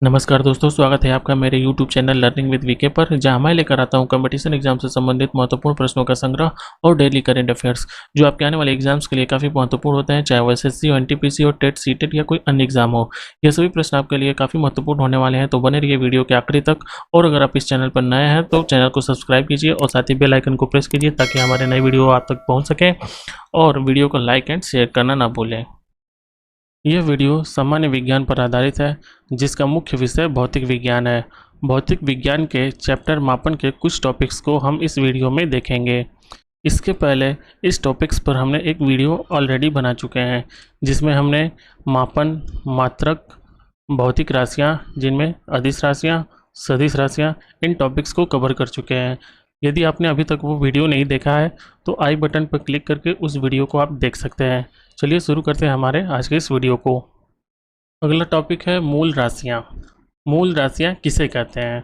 नमस्कार दोस्तों, स्वागत है आपका मेरे YouTube channel learning with VK पर, जहां मैं लेकर आता हूं कंपटीशन एग्जाम से संबंधित महत्वपूर्ण प्रश्नों का संग्रह और डेली करंट अफेयर्स जो आपके आने वाले एग्जाम्स के लिए काफ़ी महत्वपूर्ण होते हैं, चाहे वो एसएससी हो, एनटीपीसी हो, टेट, सीटेट या कोई अन्य एग्जाम हो। ये सभी प्रश्न आपके लिए काफ़ी महत्वपूर्ण होने वाले हैं, तो बने रहिए वीडियो के आखिरी तक। और अगर आप इस चैनल पर नए हैं तो चैनल को सब्सक्राइब कीजिए और साथ ही बेल आइकन को प्रेस कीजिए ताकि हमारे नए वीडियो आप तक पहुँच सकें, और वीडियो को लाइक एंड शेयर करना ना भूलें। यह वीडियो सामान्य विज्ञान पर आधारित है, जिसका मुख्य विषय भौतिक विज्ञान है। भौतिक विज्ञान के चैप्टर मापन के कुछ टॉपिक्स को हम इस वीडियो में देखेंगे। इसके पहले इस टॉपिक्स पर हमने एक वीडियो ऑलरेडी बना चुके हैं, जिसमें हमने मापन, मात्रक, भौतिक राशियाँ जिनमें अदिश राशियाँ, सदिश राशियाँ, इन टॉपिक्स को कवर कर चुके हैं। यदि आपने अभी तक वो वीडियो नहीं देखा है तो आई बटन पर क्लिक करके उस वीडियो को आप देख सकते हैं। चलिए शुरू करते हैं हमारे आज के इस वीडियो को। अगला टॉपिक है मूल राशियाँ। मूल राशियाँ किसे कहते हैं?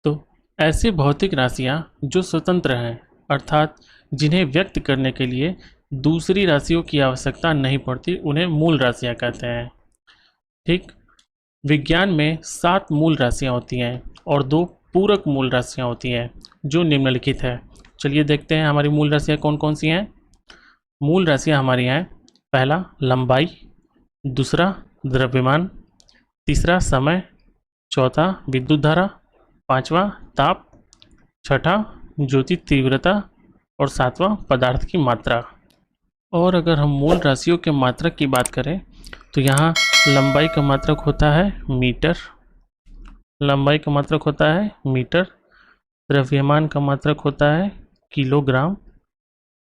तो ऐसी भौतिक राशियाँ जो स्वतंत्र हैं, अर्थात जिन्हें व्यक्त करने के लिए दूसरी राशियों की आवश्यकता नहीं पड़ती, उन्हें मूल राशियाँ कहते हैं। ठीक, विज्ञान में 7 मूल राशियाँ होती हैं और 2 पूरक मूल राशियाँ होती हैं जो निम्नलिखित है। चलिए देखते हैं हमारी मूल राशियाँ कौन कौन सी हैं। मूल राशियाँ हमारी हैं, पहला लंबाई, दूसरा द्रव्यमान, तीसरा समय, चौथा विद्युत धारा, पांचवा ताप, छठा ज्योति तीव्रता और सातवां पदार्थ की मात्रा। और अगर हम मूल राशियों के मात्रक की बात करें तो यहाँ लंबाई का मात्रक होता है मीटर, लंबाई का मात्रक होता है मीटर, द्रव्यमान का मात्रक होता है किलोग्राम,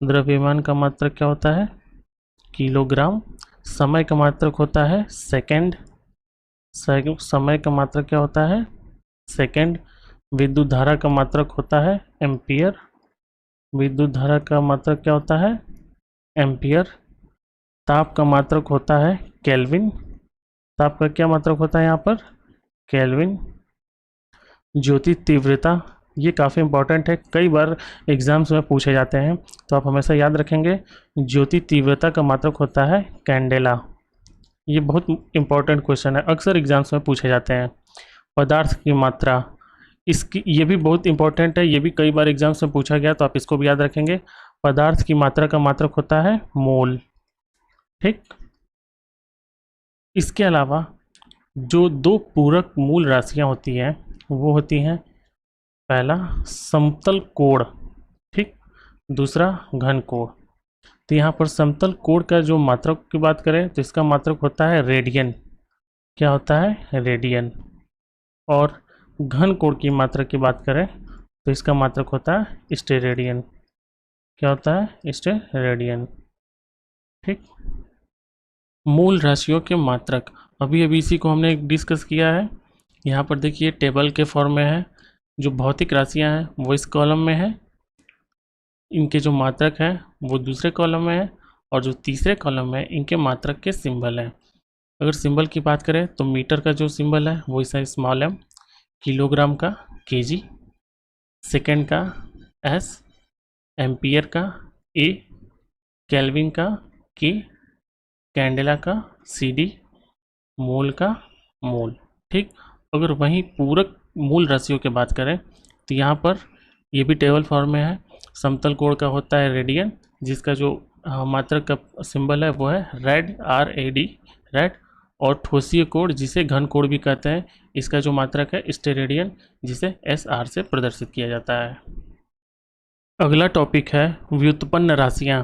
द्रव्यमान का मात्रक क्या होता है किलोग्राम, समय का मात्रक होता है सेकंड, समय का मात्रक क्या होता है सेकंड, विद्युत धारा का मात्रक होता है एम्पियर, विद्युत धारा का मात्रक क्या होता है एम्पियर, ताप का मात्रक होता है केल्विन, ताप का क्या मात्रक होता है यहाँ पर केल्विन, ज्योति तीव्रता, ये काफ़ी इंपॉर्टेंट है, कई बार एग्जाम्स में पूछे जाते हैं, तो आप हमेशा याद रखेंगे ज्योति तीव्रता का मात्रक होता है कैंडेला। ये बहुत इंपॉर्टेंट क्वेश्चन है, अक्सर एग्जाम्स में पूछे जाते हैं। पदार्थ की मात्रा, इसकी ये भी बहुत इंपॉर्टेंट है, ये भी कई बार एग्जाम्स में पूछा गया, तो आप इसको भी याद रखेंगे। पदार्थ की मात्रा का मात्रक होता है मोल। ठीक, इसके अलावा जो 2 पूरक मूल राशियाँ होती हैं वो होती हैं, पहला समतल कोण, ठीक, दूसरा घन कोण। तो यहाँ पर समतल कोण का जो मात्रक की बात करें तो इसका मात्रक होता है रेडियन, क्या होता है रेडियन। और घन कोण की मात्रक की बात करें तो इसका मात्रक होता है स्टेरेडियन, क्या होता है स्टेरेडियन। ठीक, मूल राशियों के मात्रक, अभी इसी को हमने डिस्कस किया है। यहाँ पर देखिए टेबल के फॉर्म में है, जो भौतिक राशियाँ हैं वो इस कॉलम में है, इनके जो मात्रक हैं वो दूसरे कॉलम में है, और जो तीसरे कॉलम में इनके मात्रक के सिंबल हैं। अगर सिंबल की बात करें तो मीटर का जो सिंबल है वो इस स्मॉल एम, किलोग्राम का केजी, सेकंड का एस, एम्पियर का ए, केल्विन का के, कैंडेला का CD, मोल का मोल। ठीक, अगर वहीं पूरक मूल राशियों की बात करें तो यहाँ पर ये भी टेबल फॉर्म में है। समतल कोण का होता है रेडियन, जिसका जो मात्रक का सिंबल है वो है रेड, RAD, रेड। और ठोसीय कोण जिसे घन कोण भी कहते हैं, इसका जो मात्रक है स्टेरेडियन, जिसे SR से प्रदर्शित किया जाता है। अगला टॉपिक है व्युत्पन्न राशियाँ।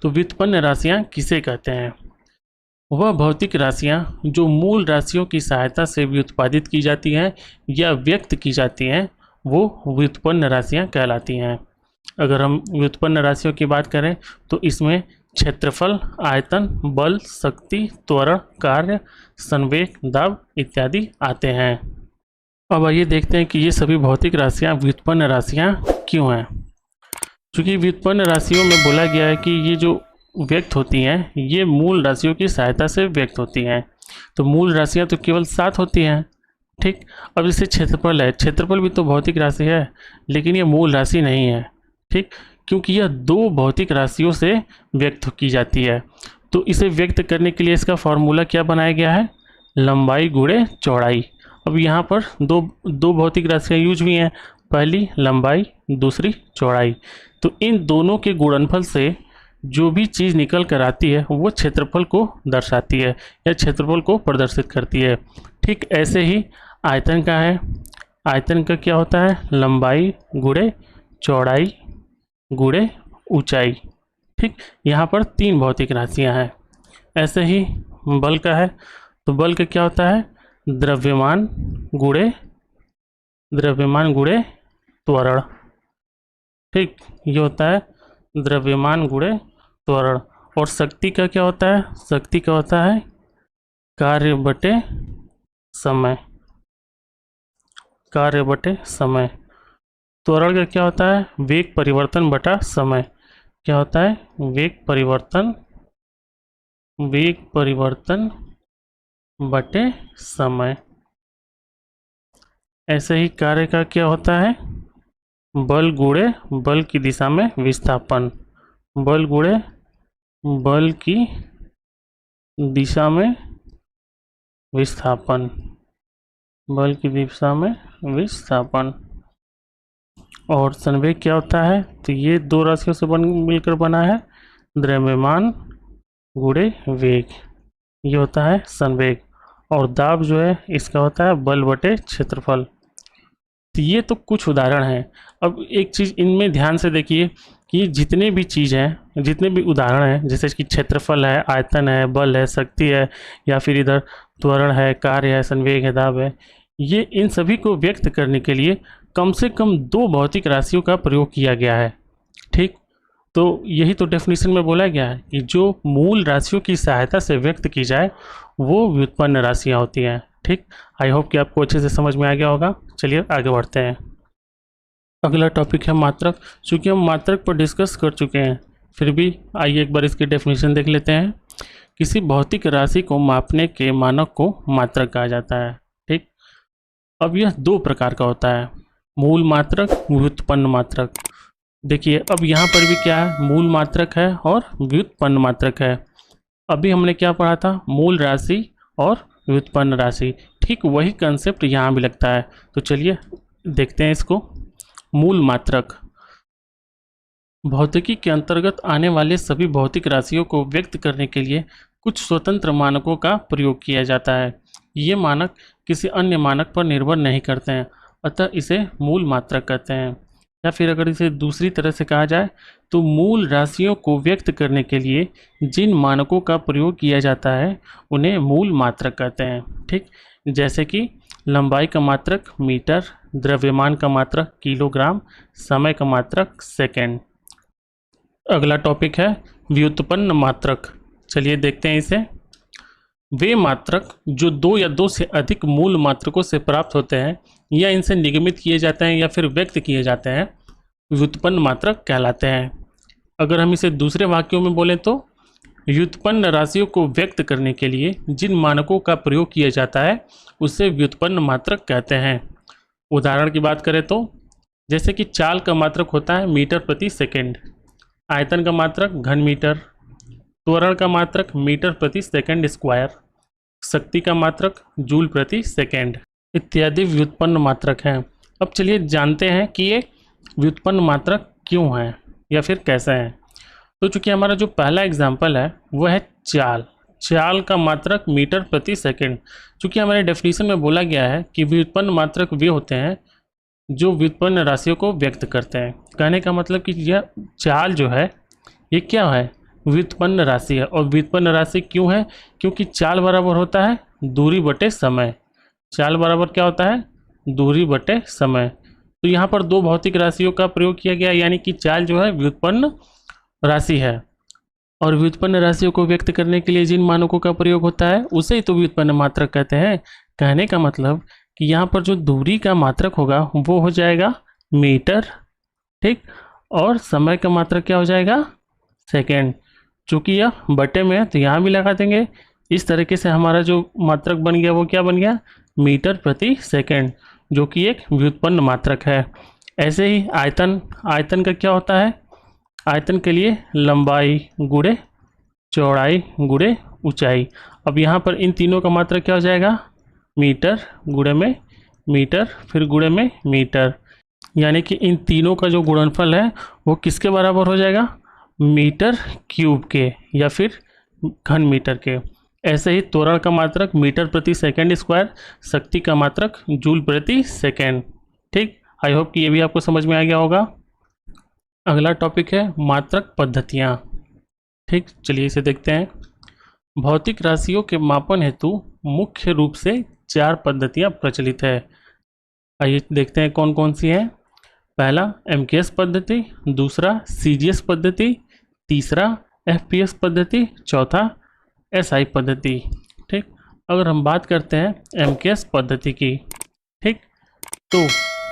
तो व्युत्पन्न राशियाँ किसे कहते हैं? वह भौतिक राशियाँ जो मूल राशियों की सहायता से व्युत्पादित की जाती हैं या व्यक्त की जाती हैं, वो व्युत्पन्न राशियाँ कहलाती हैं। अगर हम व्युत्पन्न राशियों की बात करें तो इसमें क्षेत्रफल, आयतन, बल, शक्ति, त्वरण, कार्य, संवेग, दाब इत्यादि आते हैं। अब आइए देखते हैं कि ये सभी भौतिक राशियाँ व्युत्पन्न राशियाँ क्यों हैं। चूँकि व्युत्पन्न राशियों में बोला गया है कि ये जो व्यक्त होती हैं ये मूल राशियों की सहायता से व्यक्त होती हैं, तो मूल राशियाँ तो केवल 7 होती हैं। ठीक, अब जैसे क्षेत्रफल है, क्षेत्रफल भी तो भौतिक राशि है, लेकिन ये मूल राशि नहीं है। ठीक, क्योंकि यह दो भौतिक राशियों से व्यक्त की जाती है। तो इसे व्यक्त करने के लिए इसका फॉर्मूला क्या बनाया गया है, लंबाई गुणे चौड़ाई। अब यहाँ पर दो भौतिक राशियाँ यूज हुई हैं, पहली लंबाई, दूसरी चौड़ाई। तो इन दोनों के गुणनफल से जो भी चीज़ निकल कर आती है वो क्षेत्रफल को दर्शाती है या क्षेत्रफल को प्रदर्शित करती है। ठीक ऐसे ही आयतन का है, आयतन का क्या होता है, लंबाई गुणे चौड़ाई गुणे ऊंचाई। ठीक, यहाँ पर तीन भौतिक राशियाँ हैं। ऐसे ही बल का है, तो बल का क्या होता है, द्रव्यमान गुणे त्वरण। ठीक, ये होता है द्रव्यमान गुणे त्वरण। और शक्ति का क्या होता है, शक्ति का होता है कार्य बटे समय, कार्य बटे समय। त्वरण का क्या होता है, वेग परिवर्तन बटा समय। क्या होता है, वेग परिवर्तन बटे समय। ऐसे ही कार्य का क्या होता है, बल गुणे बल की दिशा में विस्थापन, बल गुणे बल की दिशा में विस्थापन, बल की दिशा में विस्थापन। और संवेग क्या होता है, तो ये दो राशियों से मिलकर बना है, द्रव्यमान गुणे वेग, ये होता है संवेग। और दाब जो है इसका होता है बल बटे क्षेत्रफल। तो ये तो कुछ उदाहरण हैं। अब एक चीज़ इनमें ध्यान से देखिए कि जितने भी चीज़ हैं, जितने भी उदाहरण हैं, जैसे कि क्षेत्रफल है, आयतन है, बल है, शक्ति है, या फिर इधर त्वरण है, कार्य है, संवेग है, दाब है, ये इन सभी को व्यक्त करने के लिए कम से कम दो भौतिक राशियों का प्रयोग किया गया है। ठीक, तो यही तो डेफिनेशन में बोला गया है कि जो मूल राशियों की सहायता से व्यक्त की जाए वो व्युत्पन्न राशियाँ होती हैं। ठीक, आई होप कि आपको अच्छे से समझ में आ गया होगा। चलिए आगे बढ़ते हैं। अगला टॉपिक है मात्रक। चूँकि हम मात्रक पर डिस्कस कर चुके हैं, फिर भी आइए एक बार इसकी डेफिनेशन देख लेते हैं। किसी भौतिक राशि को मापने के मानक को मात्रक कहा जाता है। ठीक, अब यह दो प्रकार का होता है, मूल मात्रक, व्युत्पन्न मात्रक। देखिए अब यहाँ पर भी क्या है, मूल मात्रक है और व्युत्पन्न मात्रक है। अभी हमने क्या पढ़ा था, मूल राशि और व्युत्पन्न राशि। ठीक वही कंसेप्ट यहाँ भी लगता है। तो चलिए देखते हैं इसको। मूल मात्रक, भौतिकी के अंतर्गत आने वाले सभी भौतिक राशियों को व्यक्त करने के लिए कुछ स्वतंत्र मानकों का प्रयोग किया जाता है। ये मानक किसी अन्य मानक पर निर्भर नहीं करते हैं, अतः इसे मूल मात्रक कहते हैं। या फिर अगर इसे दूसरी तरह से कहा जाए तो मूल राशियों को व्यक्त करने के लिए जिन मानकों का प्रयोग किया जाता है उन्हें मूल मात्रक कहते हैं। ठीक, जैसे कि लंबाई का मात्रक मीटर, द्रव्यमान का मात्रक किलोग्राम, समय का मात्रक सेकेंड। अगला टॉपिक है व्युत्पन्न मात्रक। चलिए देखते हैं इसे। वे मात्रक जो दो या दो से अधिक मूल मात्रकों से प्राप्त होते हैं या इनसे निगमित किए जाते हैं या फिर व्यक्त किए जाते हैं, व्युत्पन्न मात्रक कहलाते हैं। अगर हम इसे दूसरे वाक्यों में बोलें तो व्युत्पन्न राशियों को व्यक्त करने के लिए जिन मानकों का प्रयोग किया जाता है उसे व्युत्पन्न मात्रक कहते हैं। उदाहरण की बात करें तो जैसे कि चाल का मात्रक होता है मीटर प्रति सेकेंड, आयतन का मात्रक घन मीटर, त्वरण का मात्रक मीटर प्रति सेकेंड स्क्वायर, शक्ति का मात्रक जूल प्रति सेकेंड इत्यादि व्युत्पन्न मात्रक हैं। अब चलिए जानते हैं कि ये व्युत्पन्न मात्रक क्यों हैं या फिर कैसे हैं। तो चूंकि हमारा जो पहला एग्जाम्पल है वह है चाल, चाल का मात्रक मीटर प्रति सेकेंड। चूंकि हमारे डेफिनेशन में बोला गया है कि व्युत्पन्न मात्रक वे होते हैं जो व्युत्पन्न राशियों को व्यक्त करते हैं। कहने का मतलब कि यह चाल जो है ये क्या है, व्युत्पन्न राशि है। और व्युत्पन्न राशि क्यों है, क्योंकि चाल बराबर होता है दूरी बटे समय। चाल बराबर क्या होता है, दूरी बटे समय। तो यहाँ पर दो भौतिक राशियों का प्रयोग किया गया, यानी कि चाल जो है व्युत्पन्न राशि है। और व्युत्पन्न राशियों को व्यक्त करने के लिए जिन मानकों का प्रयोग होता है उसे ही तो व्युत्पन्न मात्रक कहते हैं। कहने का मतलब कि यहाँ पर जो दूरी का मात्रक होगा वो हो जाएगा मीटर, ठीक, और समय का मात्रक क्या हो जाएगा, सेकेंड। चूँकि यह बटे में है तो यहाँ भी लगा देंगे। इस तरीके से हमारा जो मात्रक बन गया वो क्या बन गया, मीटर प्रति सेकेंड, जो कि एक व्युत्पन्न मात्रक है। ऐसे ही आयतन, आयतन का क्या होता है, आयतन के लिए लंबाई गुणे चौड़ाई गुणे ऊंचाई। अब यहाँ पर इन तीनों का मात्रक क्या हो जाएगा, मीटर गुणे में मीटर फिर गुणे में मीटर, यानी कि इन तीनों का जो गुणनफल है वो किसके बराबर हो जाएगा, मीटर क्यूब के या फिर घन मीटर के। ऐसे ही त्वरण का मात्रक मीटर प्रति सेकंड स्क्वायर, शक्ति का मात्रक जूल प्रति सेकंड। ठीक, आई होप कि ये भी आपको समझ में आ गया होगा। अगला टॉपिक है मात्रक पद्धतियाँ। ठीक, चलिए इसे देखते हैं। भौतिक राशियों के मापन हेतु मुख्य रूप से 4 पद्धतियाँ प्रचलित है। आइए देखते हैं कौन कौन सी हैं। पहला MKS पद्धति, दूसरा CGS पद्धति, तीसरा FPS पद्धति, चौथा SI पद्धति। ठीक, अगर हम बात करते हैं MKS पद्धति की, ठीक, तो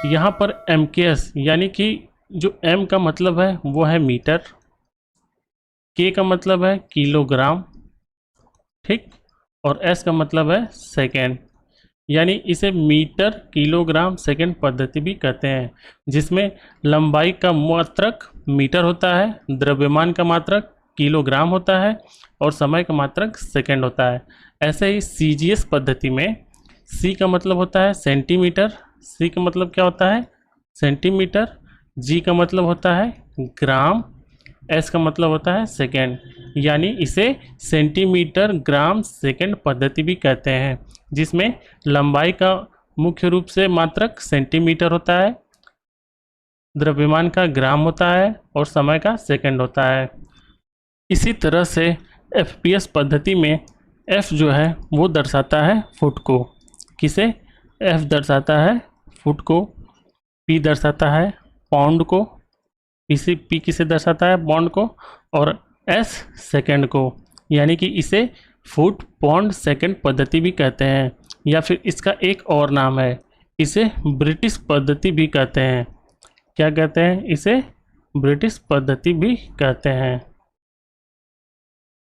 यहाँ पर MKS यानी कि जो M का मतलब है वो है मीटर, K का मतलब है किलोग्राम, ठीक, और S का मतलब है सेकेंड, यानी इसे मीटर किलोग्राम सेकंड पद्धति भी कहते हैं, जिसमें लंबाई का मात्रक मीटर होता है, द्रव्यमान का मात्रक किलोग्राम होता है और समय का मात्रक सेकंड होता है। ऐसे ही CGS पद्धति में C का मतलब होता है सेंटीमीटर, C का मतलब क्या होता है सेंटीमीटर, G का मतलब होता है ग्राम, S का मतलब होता है सेकेंड, यानी इसे सेंटीमीटर ग्राम सेकेंड पद्धति भी कहते हैं, जिसमें लंबाई का मुख्य रूप से मात्रक सेंटीमीटर होता है, द्रव्यमान का ग्राम होता है और समय का सेकंड होता है। इसी तरह से FPS पद्धति में F जो है वो दर्शाता है फुट को, किसे, F दर्शाता है फुट को, P दर्शाता है पाउंड को, P किसे दर्शाता है पाउंड को, और S सेकंड को, यानी कि इसे फुट पाउंड सेकंड पद्धति भी कहते हैं, या फिर इसका एक और नाम है, इसे ब्रिटिश पद्धति भी कहते हैं। क्या कहते हैं, इसे ब्रिटिश पद्धति भी कहते हैं।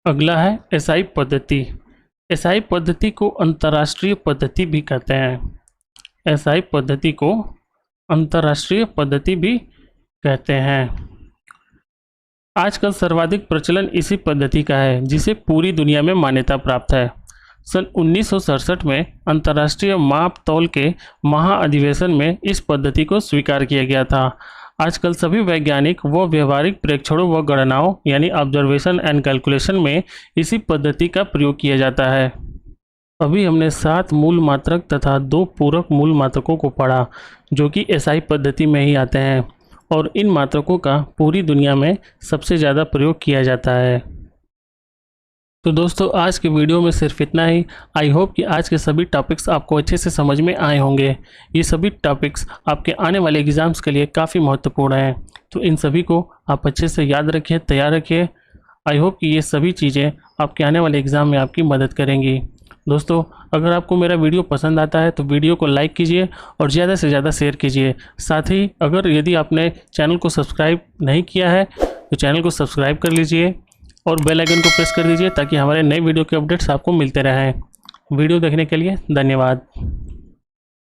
अगला है SI पद्धति। SI पद्धति को अंतर्राष्ट्रीय पद्धति भी कहते हैं। SI पद्धति को अंतर्राष्ट्रीय पद्धति भी कहते हैं। आजकल सर्वाधिक प्रचलन इसी पद्धति का है, जिसे पूरी दुनिया में मान्यता प्राप्त है। सन 1967 में अंतर्राष्ट्रीय माप तौल के महाअधिवेशन में इस पद्धति को स्वीकार किया गया था। आजकल सभी वैज्ञानिक व व्यवहारिक प्रेक्षणों व गणनाओं यानी ऑब्जर्वेशन एंड कैलकुलेशन में इसी पद्धति का प्रयोग किया जाता है। अभी हमने 7 मूल मात्रक तथा 2 पूरक मूल मात्रकों को पढ़ा, जो कि SI पद्धति में ही आते हैं, और इन मात्रकों का पूरी दुनिया में सबसे ज़्यादा प्रयोग किया जाता है। तो दोस्तों आज के वीडियो में सिर्फ इतना ही। आई होप कि आज के सभी टॉपिक्स आपको अच्छे से समझ में आए होंगे। ये सभी टॉपिक्स आपके आने वाले एग्ज़ाम्स के लिए काफ़ी महत्वपूर्ण हैं, तो इन सभी को आप अच्छे से याद रखिए, तैयार रखिए। आई होप कि ये सभी चीज़ें आपके आने वाले एग्ज़ाम में आपकी मदद करेंगी। दोस्तों अगर आपको मेरा वीडियो पसंद आता है तो वीडियो को लाइक कीजिए और ज़्यादा से ज़्यादा शेयर कीजिए। साथ ही अगर यदि आपने चैनल को सब्सक्राइब नहीं किया है तो चैनल को सब्सक्राइब कर लीजिए और बेल आइकन को प्रेस कर दीजिए, ताकि हमारे नए वीडियो के अपडेट्स आपको मिलते रहें। वीडियो देखने के लिए धन्यवाद।